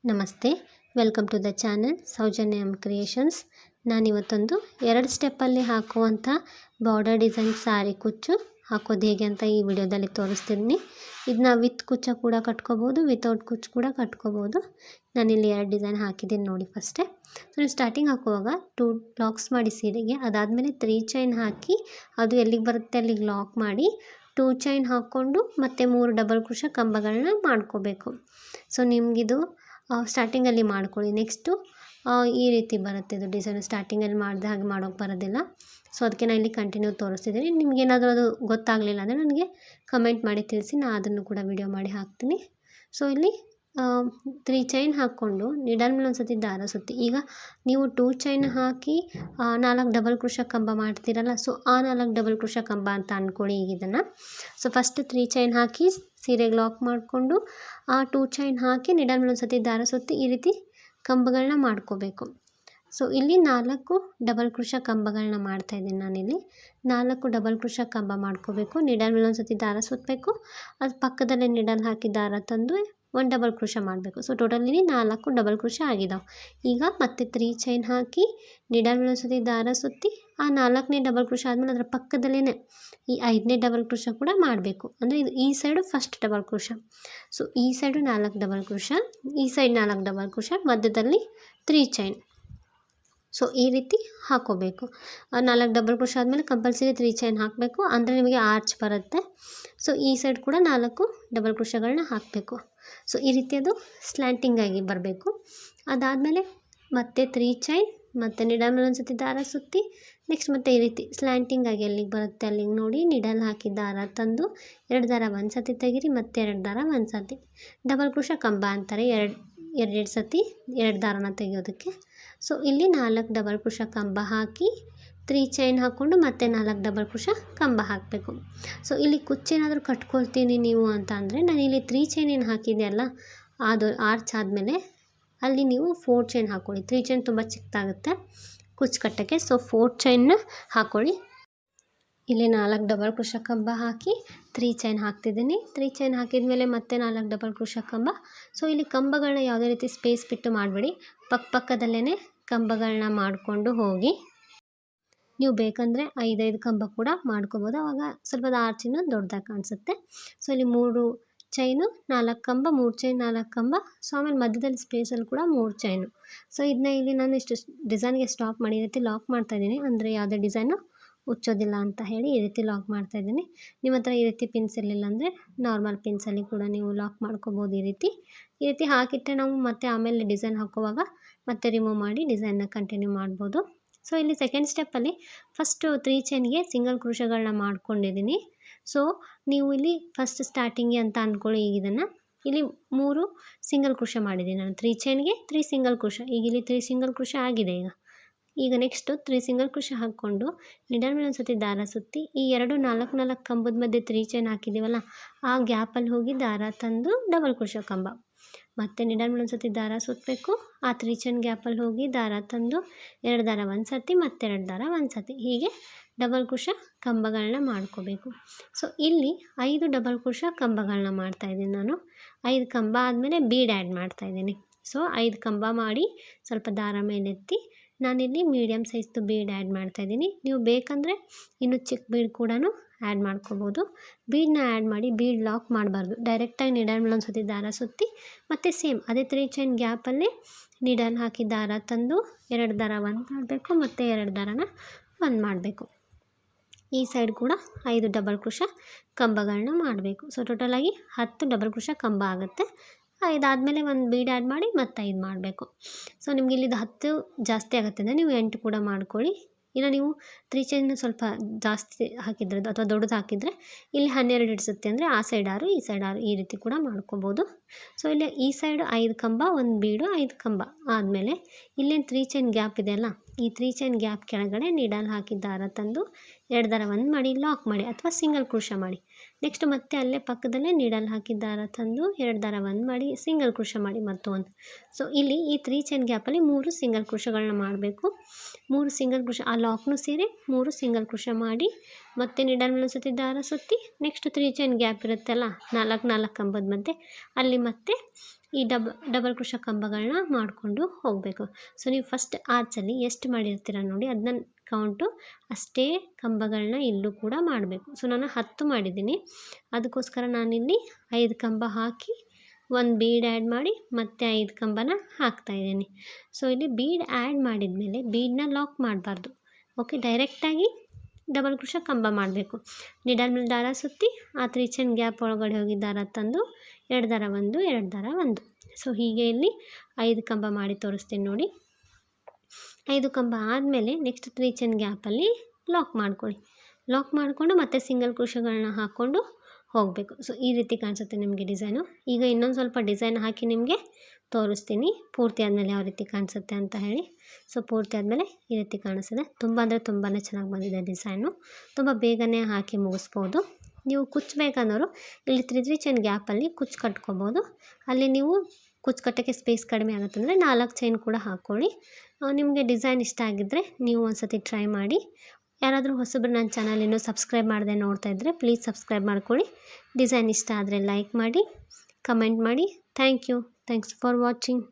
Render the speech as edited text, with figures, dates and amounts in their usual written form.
ನಮಸ್ತೆ, welcome to the channel Soujanya M creations. ನಾನಿವತ್ತೊಂದು 2 ಸ್ಟೆಪ್ಪಲ್ಲಿ ಹಾಕುವಂಥ ಬಾರ್ಡರ್ ಡಿಸೈನ್ ಸಾರಿ ಕುಚ್ಚು ಹಾಕೋದು ಹೇಗೆ ಅಂತ ಈ ವಿಡಿಯೋದಲ್ಲಿ ತೋರಿಸ್ತಿದ್ದೀನಿ. ಇದನ್ನ ವಿತ್ ಕುಚ್ಚ ಕೂಡ ಕಟ್ಕೋಬೋದು, ವಿತೌಟ್ ಕುಚ್ಚು ಕೂಡ ಕಟ್ಕೋಬೋದು. ನಾನಿಲ್ಲಿ 2 ಡಿಸೈನ್ ಹಾಕಿದ್ದೀನಿ ನೋಡಿ. ಫಸ್ಟೇ ನೀವು ಸ್ಟಾರ್ಟಿಂಗ್ ಹಾಕುವಾಗ 2 ಲಾಕ್ಸ್ ಮಾಡಿ ಸೀರೆಗೆ, ಅದಾದಮೇಲೆ 3 ಚೈನ್ ಹಾಕಿ ಅದು ಎಲ್ಲಿಗೆ ಬರುತ್ತೆ ಅಲ್ಲಿಗೆ ಲಾಕ್ ಮಾಡಿ 2 ಚೈನ್ ಹಾಕ್ಕೊಂಡು ಮತ್ತೆ 3 ಡಬಲ್ ಕ್ರೋಶೆ ಕಂಬಗಳನ್ನ ಮಾಡ್ಕೋಬೇಕು. ಸೊ ನಿಮಗಿದು ಸ್ಟಾರ್ಟಿಂಗಲ್ಲಿ ಮಾಡ್ಕೊಳ್ಳಿ. ನೆಕ್ಸ್ಟು ಈ ರೀತಿ ಬರುತ್ತೆ ಇದು ಡಿಸೈನ್. ಸ್ಟಾರ್ಟಿಂಗಲ್ಲಿ ಮಾಡಿದ ಹಾಗೆ ಮಾಡೋಕ್ಕೆ ಬರೋದಿಲ್ಲ. ಸೊ ಅದಕ್ಕೆ ನಾನು ಇಲ್ಲಿ ಕಂಟಿನ್ಯೂ ತೋರಿಸ್ತಿದ್ದೀನಿ. ನಿಮಗೇನಾದರೂ ಅದು ಗೊತ್ತಾಗಲಿಲ್ಲ ಅಂದರೆ ನನಗೆ ಕಮೆಂಟ್ ಮಾಡಿ ತಿಳಿಸಿ, ನಾನು ಅದನ್ನು ಕೂಡ ವಿಡಿಯೋ ಮಾಡಿ ಹಾಕ್ತೀನಿ. ಸೊ ಇಲ್ಲಿ 3 ಚೈನ್ ಹಾಕ್ಕೊಂಡು ನಿಡಲ್ ಮೇಲೆ ಒಂದು ಸತಿ ದಾರ ಸುತ್ತಿ. ಈಗ ನೀವು 2 ಚೈನ್ ಹಾಕಿ 4 ಡಬಲ್ ಕ್ರೋಶೆ ಕಂಬ ಮಾಡ್ತೀರಲ್ಲ, ಸೊ ಆ 4 ಡಬಲ್ ಕ್ರೋಶೆ ಕಂಬ ಅಂತ ಅಂದ್ಕೊಳ್ಳಿ ಈಗ ಇದನ್ನು. ಸೊ ಫಸ್ಟ್ 3 ಚೈನ್ ಹಾಕಿ ಸೀರೆಗೆ ಲಾಕ್ ಮಾಡಿಕೊಂಡು 2 ಚೈನ್ ಹಾಕಿ ನಿಡಲ್ ಮೇಲೆ ಒಂದು ಸತಿ ದಾರ ಸುತ್ತಿ ಈ ರೀತಿ ಕಂಬಗಳನ್ನ ಮಾಡ್ಕೋಬೇಕು. ಸೊ ಇಲ್ಲಿ 4 ಡಬಲ್ ಕ್ರೋಶೆ ಕಂಬಗಳನ್ನ ಮಾಡ್ತಾಯಿದ್ದೀನಿ ನಾನಿಲ್ಲಿ. 4 ಡಬಲ್ ಕ್ರೋಶೆ ಕಂಬ ಮಾಡ್ಕೋಬೇಕು. ನಿಡಲ್ ಮೇಲೆ ಒಂದು ಸತಿ ದಾರ ಸುತ್ತಬೇಕು, ಅದು ಪಕ್ಕದಲ್ಲೇ ನಿಡಲ್ ಹಾಕಿ ದಾರ ತಂದು 1 ಡಬಲ್ ಕ್ರೋಶೆ ಮಾಡಬೇಕು. ಸೊ ಟೋಟಲಿ 4 ಡಬಲ್ ಕ್ರೋಶೆ ಆಗಿದ್ದಾವೆ. ಈಗ ಮತ್ತೆ 3 ಚೈನ್ ಹಾಕಿ ನಿಡಲ್ ಮೇಲೆ ಒಂದು ಸತಿ ದಾರ ಸುತ್ತಿ ಆ 4ನೇ ಡಬಲ್ ಕ್ರೋಶೆ ಆದಮೇಲೆ ಅದರ ಪಕ್ಕದಲ್ಲೇ ಈ 5ನೇ ಡಬಲ್ ಕ್ರೋಶೆ ಕೂಡ ಮಾಡಬೇಕು. ಅಂದರೆ ಇದು ಈ side first double crochet. So ಈ ಸೈಡು 4 ಡಬಲ್ ಕ್ರೋಶೆ, ಈ ಸೈಡ್ 4 ಡಬಲ್ ಕ್ರೋಶೆ, ಮಧ್ಯದಲ್ಲಿ 3 ಚೈನ್. ಸೊ ಈ ರೀತಿ ಹಾಕೋಬೇಕು. 4 ಡಬಲ್ ಕ್ರೋಶೆ ಆದಮೇಲೆ ಕಂಪಲ್ಸರಿ 3 ಚೈನ್ ಹಾಕಬೇಕು, ಅಂದರೆ ನಿಮಗೆ ಆರ್ಚ್ ಬರುತ್ತೆ. ಸೊ ಈ ಸೈಡ್ ಕೂಡ 4 ಡಬಲ್ ಕ್ರೋಶೆಗಳನ್ನ ಹಾಕಬೇಕು. ಸೊ ಈ ರೀತಿ ಅದು ಸ್ಲ್ಯಾಂಟಿಂಗಾಗಿ ಬರಬೇಕು. ಅದಾದಮೇಲೆ ಮತ್ತೆ 3 ಚೈನ್ ಮತ್ತು ನಿಡಲ್ ಮೇಲೆ ಒಂದು ಸತಿ ದಾರ ಸುತ್ತಿ ನೆಕ್ಸ್ಟ್ ಮತ್ತೆ ಈ ರೀತಿ ಸ್ಲ್ಯಾಂಟಿಂಗಾಗಿ ಎಲ್ಲಿಗೆ ಬರುತ್ತೆ ಅಲ್ಲಿಗೆ ನೋಡಿ ನಿಡಲ್ ಹಾಕಿ ದಾರ ತಂದು 2 ದಾರ ಒಂದು ಸತಿ ತೆಗೀರಿ, ಮತ್ತೆ 2 ದಾರ ಒಂದು ಸತಿ. ಡಬಲ್ ಕ್ರೋಶೆ ಕಂಬ ಅಂತಾರೆ ಎರಡು ಸತಿ 2 ದಾರನ ತೆಗೆಯೋದಕ್ಕೆ. ಸೊ ಇಲ್ಲಿ 4 ಡಬಲ್ ಕ್ರೋಶೆ ಕಂಬ ಹಾಕಿ 3 ಚೈನ್ ಹಾಕ್ಕೊಂಡು ಮತ್ತೆ 4 ಡಬಲ್ ಕ್ರೋಶೆ ಕಂಬ ಹಾಕಬೇಕು. ಸೊ ಇಲ್ಲಿ ಕುಚ್ಚೇನಾದರೂ ಕಟ್ಕೊಳ್ತೀನಿ ನೀವು ಅಂತ ಅಂದರೆ ನಾನಿಲ್ಲಿ 3 ಚೈನ್ ಏನು ಹಾಕಿದೆ ಅಲ್ಲ, ಅದು ಆರ್ಚ್ ಆದಮೇಲೆ ಅಲ್ಲಿ ನೀವು 4 ಚೈನ್ ಹಾಕ್ಕೊಳ್ಳಿ. 3 ಚೈನ್ ತುಂಬ ಚಿಕ್ಕದಾಗುತ್ತೆ ಕುಚ್ಚು ಕಟ್ಟೋಕ್ಕೆ. ಸೊ 4 ಚೈನ್ನ ಹಾಕ್ಕೊಳ್ಳಿ. ಇಲ್ಲಿ 4 ಡಬಲ್ ಕ್ರೋಶೆ ಕಂಬ ಹಾಕಿ 3 ಚೈನ್ ಹಾಕ್ತಿದ್ದೀನಿ. 3 ಚೈನ್ ಹಾಕಿದ ಮೇಲೆ ಮತ್ತೆ 4 ಡಬಲ್ ಕ್ರೋಶೆ ಕಂಬ. ಸೊ ಇಲ್ಲಿ ಕಂಬಗಳನ್ನ ಯಾವುದೇ ರೀತಿ ಸ್ಪೇಸ್ ಬಿಟ್ಟು ಮಾಡಬೇಡಿ, ಪಕ್ಕದಲ್ಲೇ ಕಂಬಗಳನ್ನ ಮಾಡಿಕೊಂಡು ಹೋಗಿ. ನೀವು ಬೇಕಂದರೆ 5 ಕಂಬ ಕೂಡ ಮಾಡ್ಕೋಬೋದು, ಆವಾಗ ಸ್ವಲ್ಪ ಆರ್ಚಿನ ದೊಡ್ಡದಾಗಿ ಕಾಣಿಸುತ್ತೆ. ಸೊ ಇಲ್ಲಿ 3 ಚೈನು 4 ಕಂಬ, 3 ಚೈನ್ 4 ಕಂಬ. ಸೊ ಆಮೇಲೆ ಮಧ್ಯದಲ್ಲಿ ಸ್ಪೇಸಲ್ಲಿ ಕೂಡ 3 ಚೈನು. ಸೊ ಇದನ್ನ ಇಲ್ಲಿ ನಾನು ಇಷ್ಟು ಡಿಸೈನ್ಗೆ ಸ್ಟಾಪ್ ಮಾಡಿ ಈ ರೀತಿ ಲಾಕ್ ಮಾಡ್ತಾಯಿದ್ದೀನಿ, ಅಂದರೆ ಯಾವುದೇ ಡಿಸೈನು ಉಚ್ಚೋದಿಲ್ಲ ಅಂತ ಹೇಳಿ ಈ ರೀತಿ ಲಾಕ್ ಮಾಡ್ತಾಯಿದ್ದೀನಿ. ನಿಮ್ಮ ಹತ್ರ ಈ ರೀತಿ ಪಿನ್ಸ್ ಇರಲಿಲ್ಲ ಅಂದರೆ ನಾರ್ಮಲ್ ಪಿನ್ಸಲ್ಲಿ ಕೂಡ ನೀವು ಲಾಕ್ ಮಾಡ್ಕೋಬೋದು. ಈ ರೀತಿ ಹಾಕಿಟ್ಟರೆ ನಾವು ಮತ್ತೆ ಆಮೇಲೆ ಡಿಸೈನ್ ಹಾಕುವಾಗ ಮತ್ತೆ ರಿಮೂವ್ ಮಾಡಿ ಡಿಸೈನ್ನ ಕಂಟಿನ್ಯೂ ಮಾಡ್ಬೋದು. ಸೊ ಇಲ್ಲಿ ಸೆಕೆಂಡ್ ಸ್ಟೆಪ್ಪಲ್ಲಿ ಫಸ್ಟು 3 ಚೈನ್ಗೆ ಸಿಂಗಲ್ ಕ್ರೋಶೆಗಳನ್ನ ಮಾಡ್ಕೊಂಡಿದ್ದೀನಿ. ಸೊ ನೀವು ಇಲ್ಲಿ ಫಸ್ಟ್ ಸ್ಟಾರ್ಟಿಂಗ್ಗೆ ಅಂತ ಅಂದ್ಕೊಳ್ಳಿ. ಈಗ ಇದನ್ನು ಇಲ್ಲಿ 3 ಸಿಂಗಲ್ ಕ್ರೋಶೆ ಮಾಡಿದ್ದೀನಿ ನಾನು. 3 ಚೈನ್ಗೆ 3 ಸಿಂಗಲ್ ಕ್ರೋಶೆ. ಈಗ ಇಲ್ಲಿ 3 ಸಿಂಗಲ್ ಕ್ರೋಶೆ ಆಗಿದೆ. ಈಗ ನೆಕ್ಸ್ಟು 3 ಸಿಂಗಲ್ ಕ್ರೋಶೆ ಹಾಕ್ಕೊಂಡು ನಿಡಲ್ ಮೇಲೆ ಒಂದು ಸತಿ ದಾರ ಸುತ್ತಿ ಈ 2 4 ಕಂಬದ ಮಧ್ಯೆ 3 ಚೈನ್ ಹಾಕಿದ್ದೀವಲ್ಲ, ಆ ಗ್ಯಾಪಲ್ಲಿ ಹೋಗಿ ದಾರ ತಂದು ಡಬಲ್ ಕ್ರೋಶೆ ಕಂಬ. ಮತ್ತು ನಿಡಲ್ ಮೇಲೆ ಒಂದು ಸತಿ ದಾರ ಸುತ್ತಬೇಕು, ಆ 3 ಚೈನ್ ಗ್ಯಾಪಲ್ಲಿ ಹೋಗಿ ದಾರ ತಂದು 2 ದಾರ ಒಂದು ಸತಿ ಮತ್ತು 2 ದಾರ ಒಂದು ಸತಿ, ಹೀಗೆ ಡಬಲ್ ಕ್ರೋಶೆ ಕಂಬಗಳನ್ನ ಮಾಡ್ಕೋಬೇಕು. ಸೊ ಇಲ್ಲಿ 5 ಡಬಲ್ ಕ್ರೋಶೆ ಕಂಬಗಳನ್ನ ಮಾಡ್ತಾಯಿದ್ದೀನಿ ನಾನು. 5 ಕಂಬ ಆದಮೇಲೆ ಬೀಡ್ ಆ್ಯಡ್ ಮಾಡ್ತಾಯಿದ್ದೀನಿ. ಸೊ 5 ಕಂಬ ಮಾಡಿ ಸ್ವಲ್ಪ ದಾರ ಮೇಲೆತ್ತಿ ನಾನಿಲ್ಲಿ ಮೀಡಿಯಮ್ ಸೈಜ್ದು ಬೀಡ್ ಆ್ಯಡ್ ಮಾಡ್ತಾಯಿದ್ದೀನಿ. ನೀವು ಬೇಕಂದರೆ ಇನ್ನೂ ಚಿಕ್ಕ ಬೀಡ್ ಕೂಡ ಆ್ಯಡ್ ಮಾಡ್ಕೋಬೋದು. ಬೀಡನ್ನ ಆ್ಯಡ್ ಮಾಡಿ ಬೀಡ್ ಲಾಕ್ ಮಾಡಬಾರ್ದು, ಡೈರೆಕ್ಟಾಗಿ ನಿಡಲ್ ಮೇಲೆ ಒಂದು ಸತಿ ದಾರ ಸುತ್ತಿ ಮತ್ತು ಸೇಮ್ ಅದೇ 3 ಚೈನ್ ಗ್ಯಾಪಲ್ಲೇ ನಿಡಲ್ ಹಾಕಿ ದಾರ ತಂದು 2 ದಾರ ಒಂದು ಮಾಡಬೇಕು ಮತ್ತು 2 ದಾರನ ಒಂದು ಮಾಡಬೇಕು. ಈ ಸೈಡ್ ಕೂಡ 5 ಡಬಲ್ ಕ್ರೋಶೆ ಕಂಬಗಳನ್ನ ಮಾಡಬೇಕು. ಸೊ ಟೋಟಲಾಗಿ 10 ಡಬಲ್ ಕ್ರೋಶೆ ಕಂಬ ಆಗುತ್ತೆ. ಇದಾದಮೇಲೆ ಒಂದು ಬೀಡ್ ಆ್ಯಡ್ ಮಾಡಿ ಮತ್ತು 5 ಮಾಡಬೇಕು. ಸೊ ನಿಮಗೆ ಇಲ್ಲಿದು 10 ಜಾಸ್ತಿ ಆಗುತ್ತೆ ಅಂದರೆ ನೀವು 8 ಕೂಡ ಮಾಡ್ಕೊಳ್ಳಿ. ಇಲ್ಲ ನೀವು 3 ಚೈನ್ ಸ್ವಲ್ಪ ಜಾಸ್ತಿ ಹಾಕಿದ್ರೆ ಅಥವಾ ದೊಡ್ಡದು ಹಾಕಿದರೆ ಇಲ್ಲಿ 12 ಇಡಿಸುತ್ತೆ ಅಂದರೆ ಆ ಸೈಡ್ 6 ಈ ಸೈಡ್ 6 ಈ ರೀತಿ ಕೂಡ ಮಾಡ್ಕೋಬೋದು. ಸೊ ಇಲ್ಲಿ ಈ ಸೈಡ್ 5 ಕಂಬ, ಒಂದು ಬೀಡು, 5 ಕಂಬ ಆದಮೇಲೆ ಇಲ್ಲೇನು 3 ಚೈನ್ ಗ್ಯಾಪ್ ಇದೆಯಲ್ಲ, ಈ 3 ಚೈನ್ ಗ್ಯಾಪ್ ಕೆಳಗಡೆ ನಿಡಲ್ ಹಾಕಿ ದಾರ ತಂದು 2 ದಾರ ಒಂದು ಮಾಡಿ ಲಾಕ್ ಮಾಡಿ ಅಥವಾ ಸಿಂಗಲ್ ಕ್ರೋಶೆ ಮಾಡಿ. ನೆಕ್ಸ್ಟ್ ಮತ್ತೆ ಅಲ್ಲೇ ಪಕ್ಕದಲ್ಲೇ ನೀಡಲ್ ಹಾಕಿ ದಾರ ತಂದು 2 ದಾರ ಒಂದು ಮಾಡಿ ಸಿಂಗಲ್ ಕ್ರೋಶೆ ಮಾಡಿ ಮತ್ತೊಂದು. ಸೊ ಇಲ್ಲಿ ಈ 3 ಚೈನ್ ಗ್ಯಾಪಲ್ಲಿ 3 ಸಿಂಗಲ್ ಕ್ರೋಶೆಗಳನ್ನ ಮಾಡಬೇಕು. 3 ಸಿಂಗಲ್ ಕ್ರೋಶೆ ಆ ಲಾಕ್ನು ಸೇರಿ 3 ಸಿಂಗಲ್ ಕ್ರೋಶೆ ಮಾಡಿ ಮತ್ತೆ ನಿಡಲ್ ಮೇಲೆ ಒಂದು ಸತಿ ದಾರ ಸುತ್ತಿ ನೆಕ್ಸ್ಟ್ 3 ಚೈನ್ ಗ್ಯಾಪ್ ಇರುತ್ತಲ್ಲ 4 ಕಂಬದ ಮಧ್ಯೆ ಅಲ್ಲಿ ಮತ್ತೆ ಈ ಡಬಲ್ ಕ್ರೋಶ ಕಂಬಗಳನ್ನ ಮಾಡಿಕೊಂಡು ಹೋಗಬೇಕು. ಸೊ ನೀವು ಫಸ್ಟ್ ಆರ್ಚಲ್ಲಿ ಎಷ್ಟು ಮಾಡಿರ್ತೀರ ನೋಡಿ, ಅದನ್ನ ಕೌಂಟು ಅಷ್ಟೇ ಕಂಬಗಳನ್ನ ಇಲ್ಲೂ ಕೂಡ ಮಾಡಬೇಕು. ಸೊ ನಾನು 10 ಮಾಡಿದ್ದೀನಿ. ಅದಕ್ಕೋಸ್ಕರ ನಾನಿಲ್ಲಿ 5 ಕಂಬ ಹಾಕಿ ಒಂದು ಬೀಡ್ ಆ್ಯಡ್ ಮಾಡಿ ಮತ್ತೆ 5 ಕಂಬನ ಹಾಕ್ತಾಯಿದ್ದೀನಿ. ಸೊ ಇಲ್ಲಿ ಬೀಡ್ ಆ್ಯಡ್ ಮಾಡಿದ ಮೇಲೆ ಬೀಡನ್ನ ಲಾಕ್ ಮಾಡಬಾರ್ದು. ಓಕೆ, ಡೈರೆಕ್ಟಾಗಿ ಡಬಲ್ ಕ್ರೋಶ ಕಂಬ ಮಾಡಬೇಕು. ನಿಡಲ್ ಮೇಲೆ ದಾರ ಸುತ್ತಿ ಆ 3 ಚೈನ್ ಗ್ಯಾಪ್ ಒಳಗಡೆ ಹೋಗಿ ದಾರ ತಂದು 2 ದಾರ 1 2 ದಾರ 1. ಸೊ ಹೀಗೆ ಇಲ್ಲಿ 5 ಕಂಬ ಮಾಡಿ ತೋರಿಸ್ತೀನಿ ನೋಡಿ. 5 ಕಂಬ ಆದಮೇಲೆ ನೆಕ್ಸ್ಟ್ 3 ಚೈನ್ ಗ್ಯಾಪಲ್ಲಿ ಲಾಕ್ ಮಾಡ್ಕೊಳ್ಳಿ. ಲಾಕ್ ಮಾಡಿಕೊಂಡು ಮತ್ತೆ ಸಿಂಗಲ್ ಕ್ರೋಶಗಳನ್ನ ಹಾಕ್ಕೊಂಡು ಹೋಗಬೇಕು. ಸೊ ಈ ರೀತಿ ಕಾಣಿಸುತ್ತೆ ನಿಮಗೆ ಡಿಸೈನು. ಈಗ ಇನ್ನೊಂದು ಸ್ವಲ್ಪ ಡಿಸೈನ್ ಹಾಕಿ ನಿಮಗೆ ತೋರಿಸ್ತೀನಿ ಪೂರ್ತಿ ಆದಮೇಲೆ ಯಾವ ರೀತಿ ಕಾಣಿಸುತ್ತೆ ಅಂತ ಹೇಳಿ. ಸೊ ಪೂರ್ತಿ ಆದಮೇಲೆ ಈ ರೀತಿ ಕಾಣಿಸ್ತದೆ. ತುಂಬ ಅಂದರೆ ತುಂಬಾ ಚೆನ್ನಾಗಿ ಬಂದಿದೆ ಡಿಸೈನು. ತುಂಬ ಬೇಗನೆ ಹಾಕಿ ಮುಗಿಸ್ಬೋದು. ನೀವು ಕುಚ್ಚು ಬೇಕಂದವರು ಇಲ್ಲಿ 3 ಚೈನ್ ಗ್ಯಾಪಲ್ಲಿ ಕುಚ್ಚು ಕಟ್ಕೋಬೋದು. ಅಲ್ಲಿ ನೀವು ಕುಚ್ಚು ಕಟ್ಟೋಕ್ಕೆ ಸ್ಪೇಸ್ ಕಡಿಮೆ ಆಗುತ್ತಂದರೆ 4 ಚೈನ್ ಕೂಡ ಹಾಕ್ಕೊಳ್ಳಿ. ನಿಮಗೆ ಡಿಸೈನ್ ಇಷ್ಟ ಆಗಿದ್ದರೆ ನೀವು ಒಂದು ಸತಿ ಟ್ರೈ ಮಾಡಿ. ಯಾರಾದರೂ ಹೊಸಬ್ರು ನನ್ನ ಚಾನಲ್ ಇನ್ನೂ ಸಬ್ಸ್ಕ್ರೈಬ್ ಮಾಡದೆ ನೋಡ್ತಾ ಇದ್ದರೆ ಪ್ಲೀಸ್ ಸಬ್ಸ್ಕ್ರೈಬ್ ಮಾಡ್ಕೊಳ್ಳಿ. ಡಿಸೈನ್ ಇಷ್ಟ ಆದರೆ ಲೈಕ್ ಮಾಡಿ, ಕಮೆಂಟ್ ಮಾಡಿ. Thanks for watching.